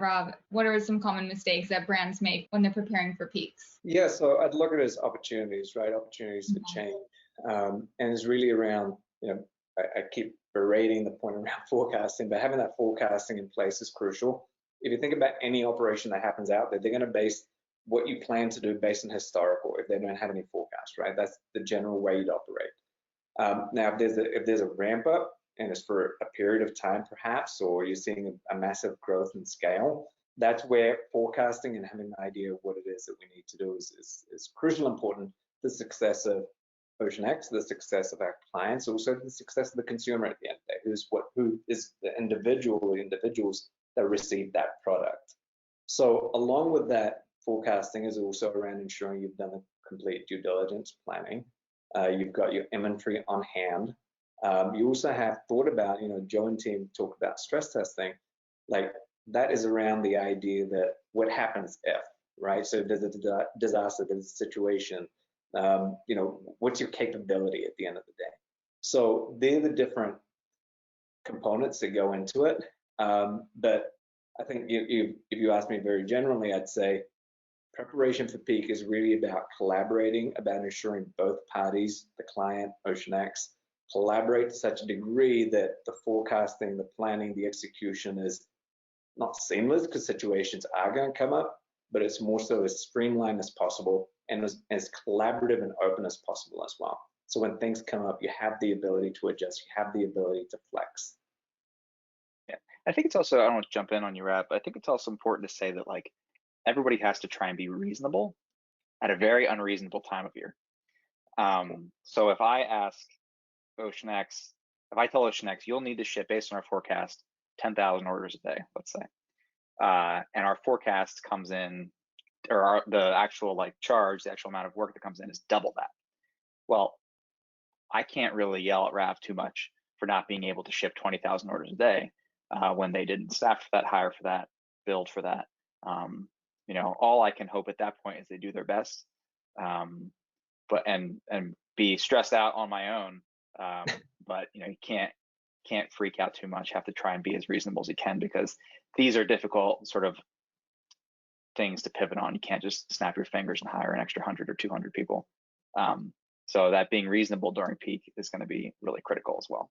Rob, what are some common mistakes that brands make when they're preparing for peaks? Yeah, so I'd look at it as opportunities, right? Opportunities for change. And it's really around, I keep berating the point around forecasting, but having that forecasting in place is crucial. If you think about any operation that happens out there, they're going to base what you plan to do based on historical if they don't have any forecast, right? That's the general way you'd operate. Now, if there's a ramp up and it's for a period of time perhaps, or you're seeing a massive growth in scale, that's where forecasting and having an idea of what it is that we need to do is crucial important. The success of OceanX, the success of our clients, also the success of the consumer at the end of the day, who is the individuals that receive that product. So along with that, forecasting is also around ensuring you've done a complete due diligence planning. You've got your inventory on hand. You also have thought about, Joe and team talk about stress testing, like that is around the idea that what happens if, right? So if there's a disaster, there's a situation, what's your capability at the end of the day? So they're the different components that go into it. But I think if you ask me very generally, I'd say preparation for peak is really about collaborating, about ensuring both parties, the client, OceanX, collaborate to such a degree that the forecasting, the planning, the execution is not seamless, because situations are going to come up, but it's more so as streamlined as possible and as collaborative and open as possible as well. So when things come up, you have the ability to adjust, you have the ability to flex. Yeah, I think it's also, I don't want to jump in on you, Rob, but I think it's also important to say that like everybody has to try and be reasonable at a very unreasonable time of year. So if I ask OceanX, if I tell OceanX, you'll need to ship based on our forecast 10,000 orders a day, let's say, and our forecast comes in, or the actual charge, the actual amount of work that comes in is double that. Well, I can't really yell at Rav too much for not being able to ship 20,000 orders a day when they didn't staff for that, hire for that, build for that. All I can hope at that point is they do their best, but be stressed out on my own. But you can't freak out too much. Have to try and be as reasonable as you can, because these are difficult sort of things to pivot on. You can't just snap your fingers and hire an extra 100 or 200 people. So that being reasonable during peak is going to be really critical as well.